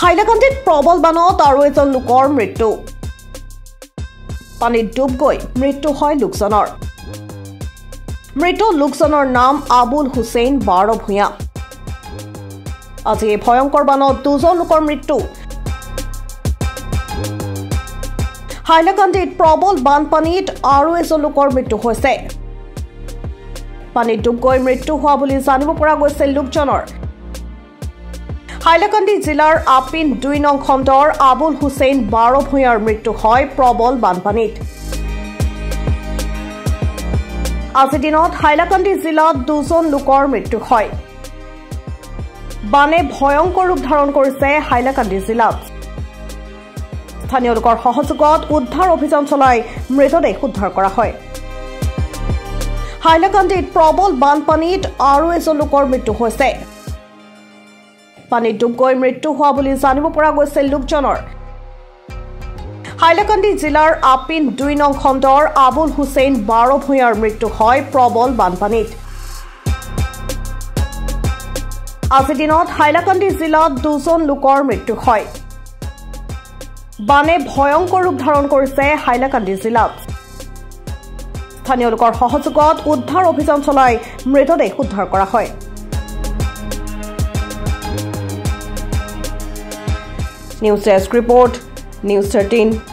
হাইলাকান্দিত প্ৰবল বানত আৰু এজন লোকৰ মৃত্যু পানীত ডুব গৈ মৃত্যু হয় লোকজনৰ মৃত লোকজনৰ নাম আবুল হুছেইন 12 ভূঞা আজি এই ভয়ংকৰ বানত দুজন লোকৰ মৃত্যু হাইলাকান্দিত প্ৰবল বানপানীত আৰু এজন লোকৰ মৃত্যু হৈছে পানীত ডুব গৈ মৃত্যু হোৱা বুলি জানিব পৰা গৈছে লোকজনৰ হাইলাকান্দি জিলাৰ আপিন 2 নং খণ্ডৰ আবুল হুছেইন 12 ভূঞাৰ মৃত্যু হয় প্ৰবল বানপানীত আজি দিনত হাইলাকান্দি জিলাত দুজন লোকৰ মৃত্যু হয় বানে ভয়ংকৰ ৰূপ ধাৰণ কৰিছে হাইলাকান্দি জিলাত স্থানীয় লোকৰ সহযোগত উদ্ধাৰ অভিযান চলাই মৃতদেহ উদ্ধাৰ কৰা হয় হাইলাকান্দিত প্ৰবল বানপানীত আৰু এজন লোকৰ মৃত্যু হৈছে পানীত ডুব গৈ মৃত্যু হোৱা বুলি জানিব পৰা গৈছে লোকজনৰ হাইলাকান্দি জিলাৰ আপিন 2 নং খণ্ডৰ আবুল হুছেইন 12 ভূঞাৰ মৃত্যু হয় প্ৰবল বানপানীত আজি দিনত হাইলাকান্দি জিলাত দুজন লোকৰ মৃত্যু হয় বানে ভয়ংকৰ ৰূপ ধাৰণ কৰিছে হাইলাকান্দি জিলাত স্থানীয় লোকৰ সহযোগত উদ্ধাৰ অভিযান চলাই মৃতদেহ উদ্ধাৰ কৰা হয় নিউজ ডেস্ক ৰিপৰ্ট নিউজ 13